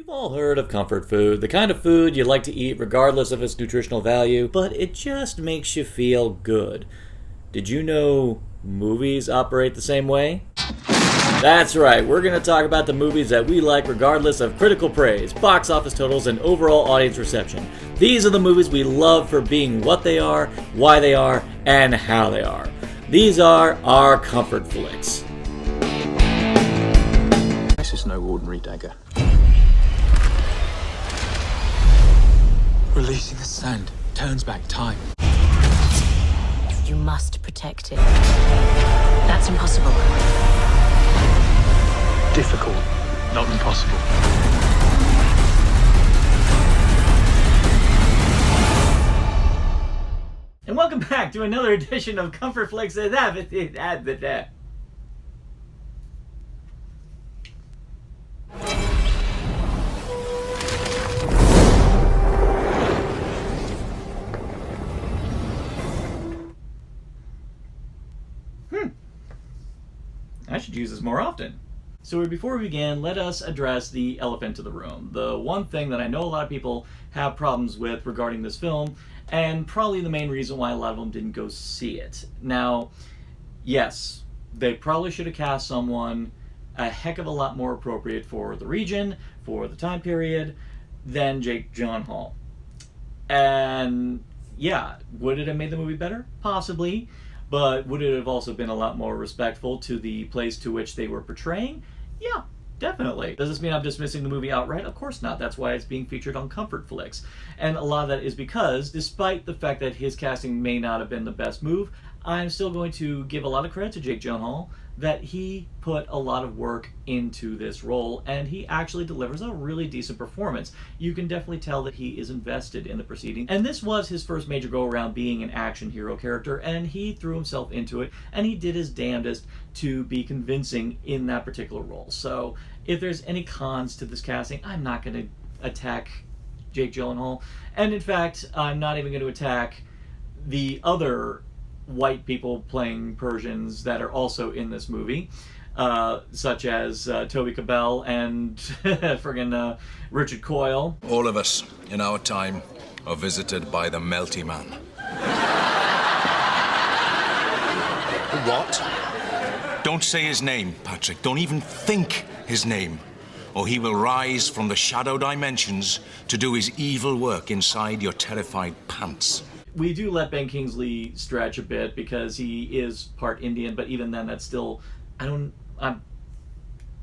We've all heard of comfort food, the kind of food you like to eat regardless of its nutritional value, but it just makes you feel good. Did you know movies operate the same way? That's right, we're going to talk about the movies that we like regardless of critical praise, box office totals, and overall audience reception. These are the movies we love for being what they are, why they are, and how they are. These are our comfort flicks. This is no ordinary dagger. Releasing the sand turns back time. You must protect it. That's impossible. Difficult, not impossible. And welcome back to another edition of Comfort Flicks. I should use this more often. So before we begin, let us address the elephant in the room. The one thing that I know a lot of people have problems with regarding this film, and probably the main reason why a lot of them didn't go see it. Now, yes, they probably should have cast someone a heck of a lot more appropriate for the region, for the time period, than Jake Gyllenhaal. And yeah, would it have made the movie better? Possibly. But would it have also been a lot more respectful to the place to which they were portraying? Yeah, definitely. Does this mean I'm dismissing the movie outright? Of course not. That's why it's being featured on Comfort Flicks. And a lot of that is because, despite the fact that his casting may not have been the best move, I'm still going to give a lot of credit to Jake Gyllenhaal that he put a lot of work into this role, and he actually delivers a really decent performance. You can definitely tell that he is invested in the proceeding. And this was his first major go-around being an action hero character, and he threw himself into it, and he did his damnedest to be convincing in that particular role. So if there's any cons to this casting, I'm not going to attack Jake Gyllenhaal. And in fact, I'm not even going to attack the other white people playing Persians that are also in this movie, such as Toby Cabell and friggin' Richard Coyle. All of us in our time are visited by the Melty Man. What? Don't say his name, Patrick. Don't even think his name, or he will rise from the shadow dimensions to do his evil work inside your terrified pants. We do let Ben Kingsley stretch a bit because he is part Indian, but even then that's still,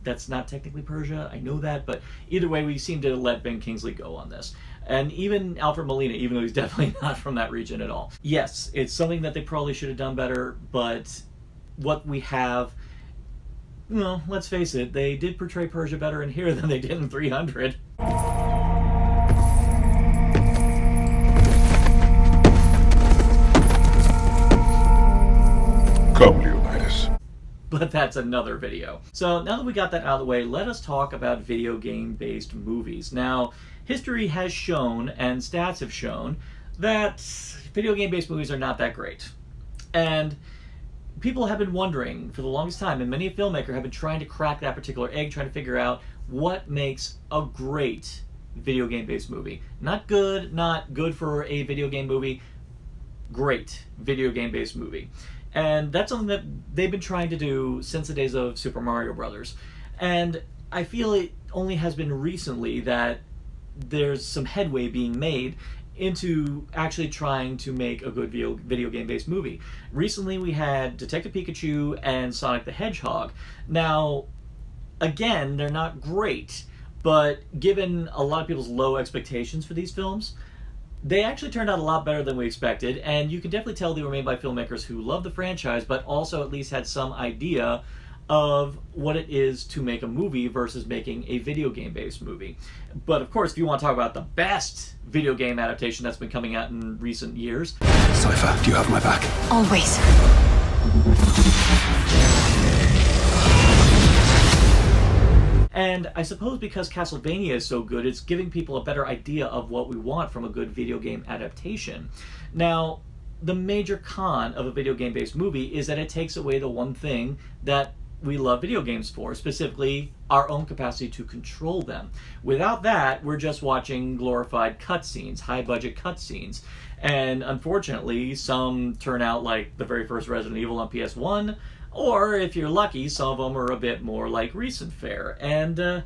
that's not technically Persia, I know that, but either way we seem to let Ben Kingsley go on this. And even Alfred Molina, even though he's definitely not from that region at all. Yes, it's something that they probably should have done better, but what we have, well, let's face it, they did portray Persia better in here than they did in 300. Come, Leonidas. But that's another video. So now that we got that out of the way, let us talk about video game-based movies. Now, history has shown, and stats have shown, that video game-based movies are not that great. And people have been wondering for the longest time, and many a filmmaker have been trying to crack that particular egg, trying to figure out what makes a great video game-based movie. Not good for a video game movie, great video game-based movie. And that's something that they've been trying to do since the days of Super Mario Brothers. And I feel it only has been recently that there's some headway being made into actually trying to make a good video game-based movie. Recently we had Detective Pikachu and Sonic the Hedgehog. Now, again, they're not great, but given a lot of people's low expectations for these films, they actually turned out a lot better than we expected, and you can definitely tell they were made by filmmakers who love the franchise, but also at least had some idea of what it is to make a movie versus making a video game-based movie. But of course, if you want to talk about the best video game adaptation that's been coming out in recent years... Cypher, do you have my back? Always. And I suppose because Castlevania is so good, it's giving people a better idea of what we want from a good video game adaptation. Now, the major con of a video game-based movie is that it takes away the one thing that we love video games for, specifically our own capacity to control them. Without that, we're just watching glorified cutscenes, high-budget cutscenes. And unfortunately, some turn out like the very first Resident Evil on PS1, or if you're lucky, some of them are a bit more like recent fare. And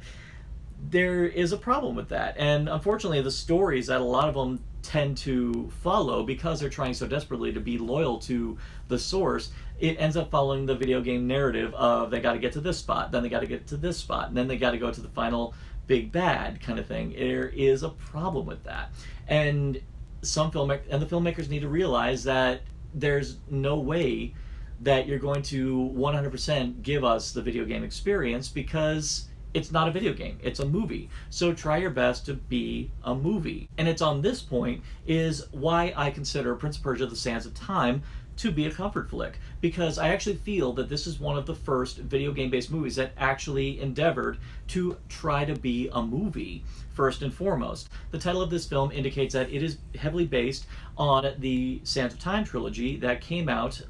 there is a problem with that. And unfortunately, the stories that a lot of them tend to follow, because they're trying so desperately to be loyal to the source, it ends up following the video game narrative of they got to get to this spot, then they got to get to this spot, and then they got to go to the final big bad kind of thing. There is a problem with that. And the filmmakers need to realize that there's no way that you're going to 100% give us the video game experience, because it's not a video game, it's a movie. So try your best to be a movie. And it's on this point is why I consider Prince of Persia: The Sands of Time to be a comfort flick, because I actually feel that this is one of the first video game-based movies that actually endeavored to try to be a movie, first and foremost. The title of this film indicates that it is heavily based on the Sands of Time trilogy that came out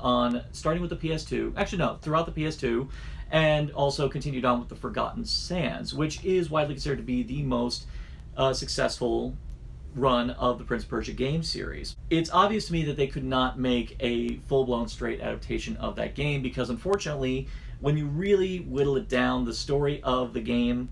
starting with the PS2, actually no, throughout the PS2, and also continued on with the Forgotten Sands, which is widely considered to be the most successful run of the Prince of Persia game series. It's obvious to me that they could not make a full-blown straight adaptation of that game, because unfortunately, when you really whittle it down, the story of the game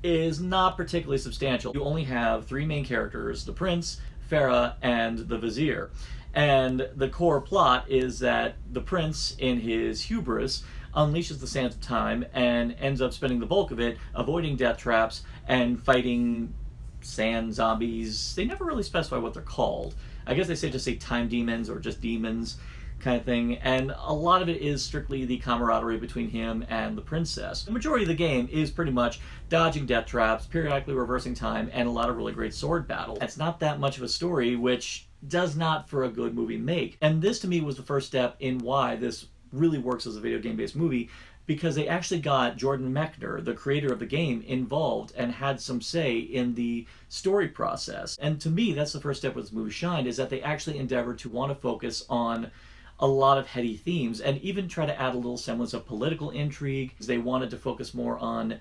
is not particularly substantial. You only have three main characters: the prince, Farah, and the vizier. And the core plot is that the prince, in his hubris, unleashes the Sands of Time and ends up spending the bulk of it avoiding death traps and fighting sand zombies. They never really specify what they're called. I guess they just say time demons or just demons kind of thing. And a lot of it is strictly the camaraderie between him and the princess. The majority of the game is pretty much dodging death traps, periodically reversing time, and a lot of really great sword battles. It's not that much of a story, which does not for a good movie make. And this to me was the first step in why this really works as a video game-based movie, because they actually got Jordan Mechner, the creator of the game, involved and had some say in the story process. And to me, that's the first step where this movie shined, is that they actually endeavored to want to focus on a lot of heady themes and even try to add a little semblance of political intrigue. They wanted to focus more on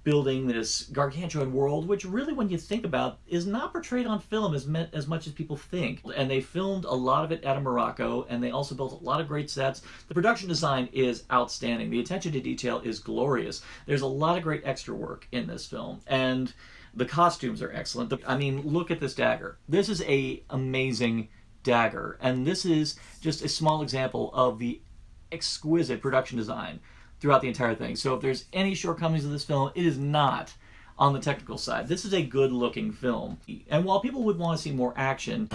building this gargantuan world, which really, when you think about, is not portrayed on film as much as people think. And they filmed a lot of it out of Morocco, and they also built a lot of great sets. The production design is outstanding. The attention to detail is glorious. There's a lot of great extra work in this film, and the costumes are excellent. I mean, look at this dagger. This is an amazing dagger, and this is just a small example of the exquisite production design throughout the entire thing. So if there's any shortcomings of this film, it is not on the technical side. This is a good-looking film. And while people would want to see more action,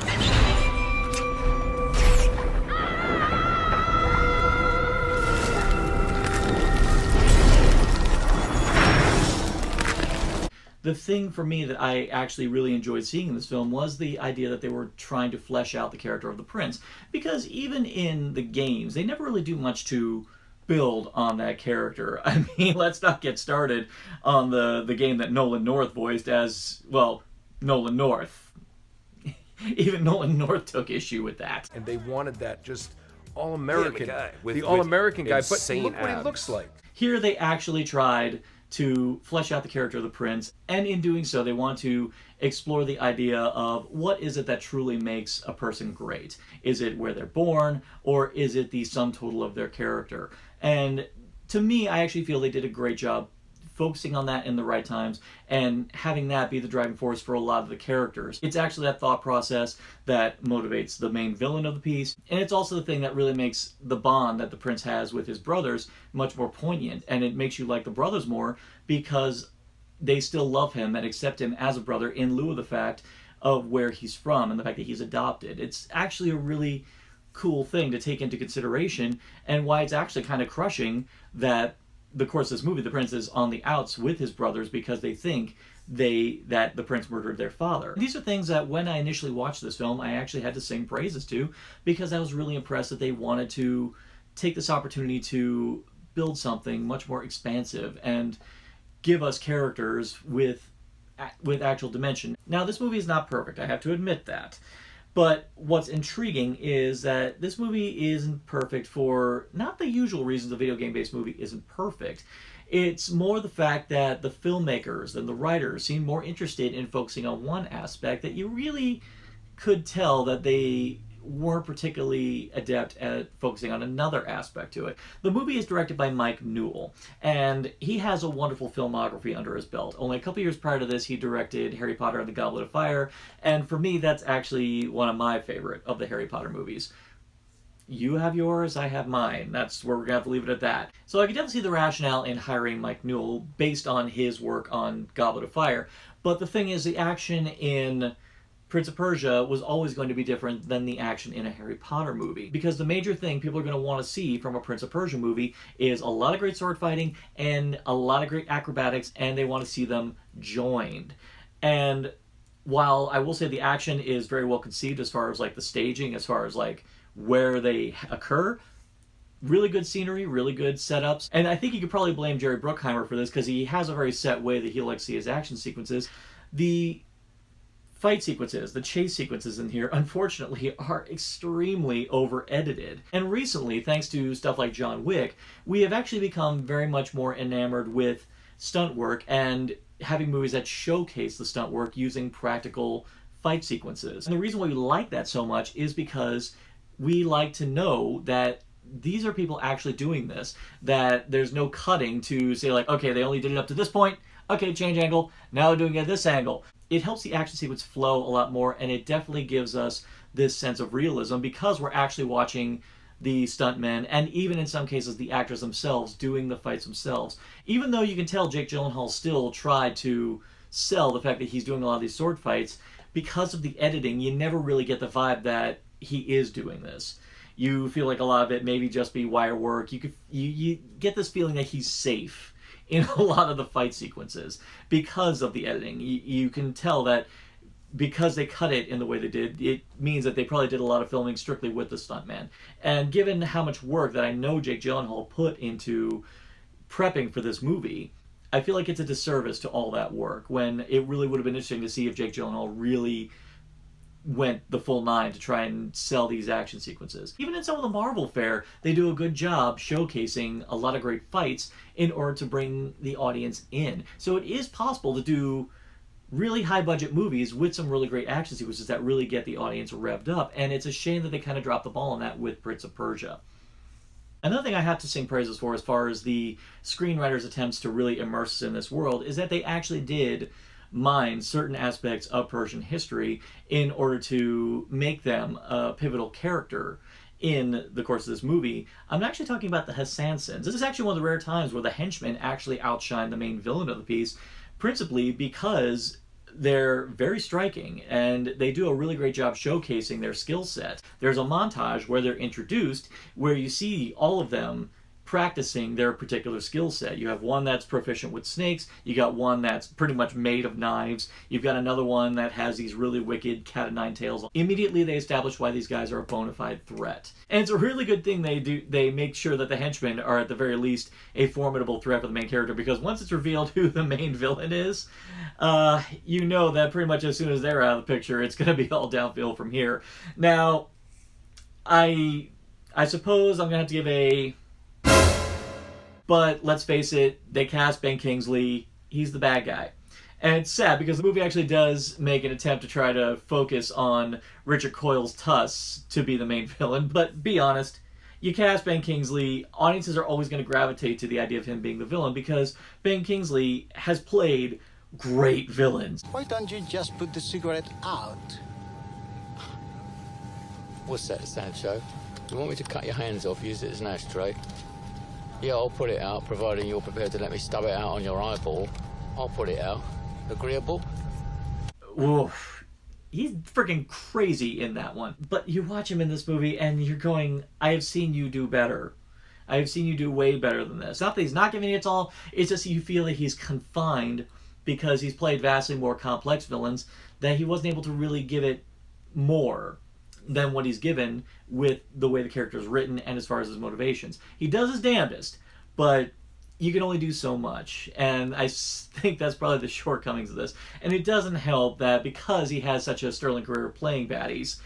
the thing for me that I actually really enjoyed seeing in this film was the idea that they were trying to flesh out the character of the prince. Because even in the games, they never really do much to build on that character. I mean, let's not get started on the game that Nolan North voiced as, well, Nolan North. Even Nolan North took issue with that. And they wanted that just all-American, with the all-American guy, but insane look what he abs. looks like. Here they actually tried to flesh out the character of the prince, and in doing so they want to explore the idea of what is it that truly makes a person great. Is it where they're born, or is it the sum total of their character? And to me, I actually feel they did a great job focusing on that in the right times and having that be the driving force for a lot of the characters. It's actually that thought process that motivates the main villain of the piece, and it's also the thing that really makes the bond that the prince has with his brothers much more poignant, and it makes you like the brothers more because they still love him and accept him as a brother in lieu of the fact of where he's from and the fact that he's adopted. It's actually a really cool thing to take into consideration, and why it's actually kind of crushing that the course of this movie, the prince is on the outs with his brothers because they think that the prince murdered their father. These are things that when I initially watched this film, I actually had to sing praises to, because I was really impressed that they wanted to take this opportunity to build something much more expansive and give us characters with actual dimension. Now, this movie is not perfect, I have to admit that. But what's intriguing is that this movie isn't perfect for not the usual reasons a video game-based movie isn't perfect. It's more the fact that the filmmakers and the writers seem more interested in focusing on one aspect that you really could tell that they weren't particularly adept at focusing on another aspect to it. The movie is directed by Mike Newell, and he has a wonderful filmography under his belt. Only a couple years prior to this, he directed Harry Potter and the Goblet of Fire, and for me, that's actually one of my favorite of the Harry Potter movies. You have yours, I have mine. That's where we're going to have to leave it at that. So I can definitely see the rationale in hiring Mike Newell based on his work on Goblet of Fire, but the thing is, the action in Prince of Persia was always going to be different than the action in a Harry Potter movie. Because the major thing people are going to want to see from a Prince of Persia movie is a lot of great sword fighting and a lot of great acrobatics, and they want to see them joined. And while I will say the action is very well conceived as far as like the staging, as far as like where they occur, really good scenery, really good setups. And I think you could probably blame Jerry Bruckheimer for this because he has a very set way that he likes to see his action sequences. The fight sequences, the chase sequences in here, unfortunately, are extremely over-edited. And recently, thanks to stuff like John Wick, we have actually become very much more enamored with stunt work and having movies that showcase the stunt work using practical fight sequences. And the reason why we like that so much is because we like to know that these are people actually doing this, that there's no cutting to say like, okay, they only did it up to this point, okay, change angle, now they're doing it at this angle. It helps the action sequence flow a lot more, and it definitely gives us this sense of realism because we're actually watching the stuntmen, and even in some cases the actors themselves doing the fights themselves. Even though you can tell Jake Gyllenhaal still tried to sell the fact that he's doing a lot of these sword fights, because of the editing, you never really get the vibe that he is doing this. You feel like a lot of it maybe just be wire work. You get this feeling that he's safe in a lot of the fight sequences because of the editing. You can tell that because they cut it in the way they did, it means that they probably did a lot of filming strictly with the stuntman. And given how much work that I know Jake Gyllenhaal put into prepping for this movie, I feel like it's a disservice to all that work when it really would have been interesting to see if Jake Gyllenhaal really went the full nine to try and sell these action sequences. Even in some of the Marvel fare, they do a good job showcasing a lot of great fights in order to bring the audience in. So it is possible to do really high budget movies with some really great action sequences that really get the audience revved up, and it's a shame that they kind of dropped the ball on that with Prince of Persia. Another thing I have to sing praises for as far as the screenwriter's attempts to really immerse us in this world is that they actually did mine certain aspects of Persian history in order to make them a pivotal character in the course of this movie. I'm actually talking about the SANDS. This is actually one of the rare times where the henchmen actually outshine the main villain of the piece, principally because they're very striking and they do a really great job showcasing their skill set. There's a montage where they're introduced where you see all of them practicing their particular skill set. You have one that's proficient with snakes, you got one that's pretty much made of knives, you've got another one that has these really wicked cat of nine tails. Immediately they establish why these guys are a bona fide threat. And it's a really good thing they do. They make sure that the henchmen are at the very least a formidable threat for the main character, because once it's revealed who the main villain is, you know that pretty much as soon as they're out of the picture, it's going to be all downhill from here. Now, I suppose I'm going to have to give a... But let's face it, they cast Ben Kingsley. He's the bad guy. And it's sad because the movie actually does make an attempt to try to focus on Richard Coyle's tusks to be the main villain. But be honest, you cast Ben Kingsley, audiences are always going to gravitate to the idea of him being the villain because Ben Kingsley has played great villains. Why don't you just put the cigarette out? What's that, Sancho? You want me to cut your hands off, use it as an ashtray? Yeah, I'll put it out, providing you're prepared to let me stub it out on your eyeball. I'll put it out. Agreeable? Oof. He's freaking crazy in that one. But you watch him in this movie and you're going, I have seen you do better. I have seen you do way better than this. Not that he's not giving it all, it's just you feel that he's confined because he's played vastly more complex villains, that he wasn't able to really give it more than what he's given with the way the character is written and as far as his motivations. He does his damnedest, but you can only do so much, and I think that's probably the shortcomings of this. And it doesn't help that because he has such a sterling career playing baddies,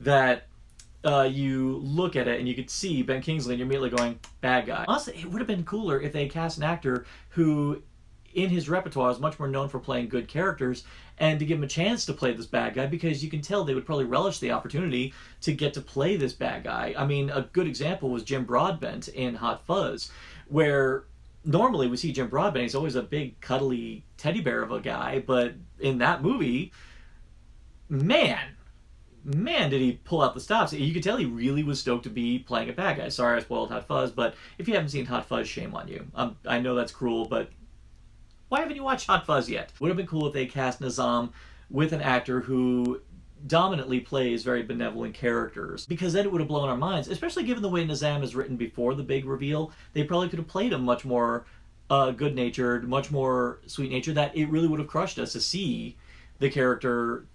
that you look at it and you could see Ben Kingsley and you're immediately going, bad guy. Honestly, it would have been cooler if they cast an actor who, in his repertoire, is much more known for playing good characters, and to give him a chance to play this bad guy, because you can tell they would probably relish the opportunity to get to play this bad guy. I mean, a good example was Jim Broadbent in Hot Fuzz, where normally we see Jim Broadbent, he's always a big cuddly teddy bear of a guy, but in that movie, man, did he pull out the stops. You could tell he really was stoked to be playing a bad guy. Sorry I spoiled Hot Fuzz, but if you haven't seen Hot Fuzz, shame on you. I know that's cruel, but why haven't you watched Hot Fuzz yet? Would have been cool if they cast Nizam with an actor who dominantly plays very benevolent characters, because then it would have blown our minds, especially given the way Nizam is written before the big reveal. They probably could have played him much more good-natured, much more sweet-natured, that it really would have crushed us to see the character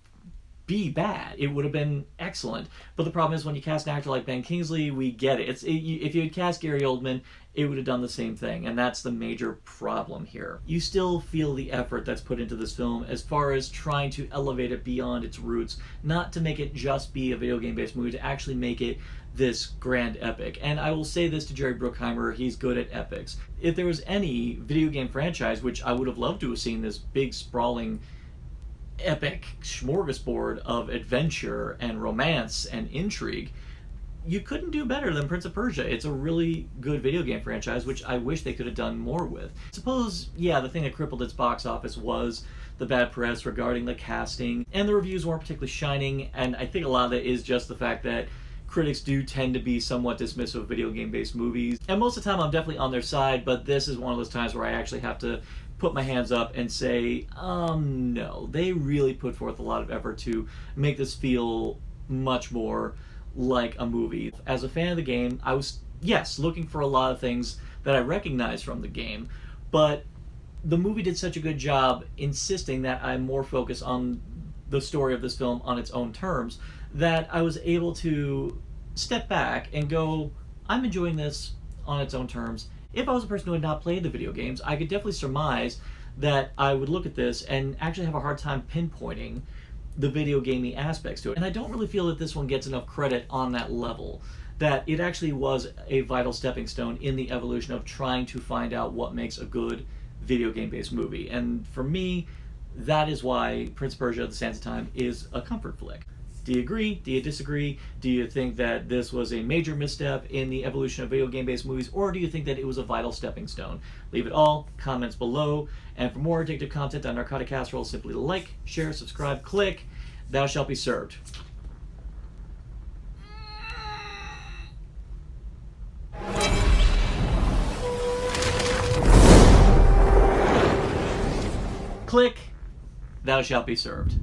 be bad. It would have been excellent. But the problem is, when you cast an actor like Ben Kingsley, we get it. If you had cast Gary Oldman, it would have done the same thing, and that's the major problem here. You still feel the effort that's put into this film as far as trying to elevate it beyond its roots, not to make it just be a video game-based movie, to actually make it this grand epic. And I will say this to Jerry Bruckheimer, he's good at epics. If there was any video game franchise, which I would have loved to have seen, this big, sprawling, epic smorgasbord of adventure and romance and intrigue, you couldn't do better than Prince of Persia. It's a really good video game franchise, which I wish they could have done more with. Suppose, yeah, the thing that crippled its box office was the bad press regarding the casting, and the reviews weren't particularly shining, and I think a lot of it is just the fact that critics do tend to be somewhat dismissive of video game-based movies. And most of the time I'm definitely on their side, but this is one of those times where I actually have to put my hands up and say, no, they really put forth a lot of effort to make this feel much more like a movie. As a fan of the game, I was, yes, looking for a lot of things that I recognized from the game, but the movie did such a good job insisting that I more focus on the story of this film on its own terms, that I was able to step back and go, I'm enjoying this on its own terms. If I was a person who had not played the video games, I could definitely surmise that I would look at this and actually have a hard time pinpointing the video gamey aspects to it. And I don't really feel that this one gets enough credit on that level, that it actually was a vital stepping stone in the evolution of trying to find out what makes a good video game-based movie. And for me, that is why Prince of Persia: The Sands of Time is a comfort flick. Do you agree? Do you disagree? Do you think that this was a major misstep in the evolution of video game-based movies, or do you think that it was a vital stepping stone? Leave it all, comments below. And for more addictive content on Narcotic Casserole, simply like, share, subscribe, click. Thou shalt be served. Click. Thou shalt be served.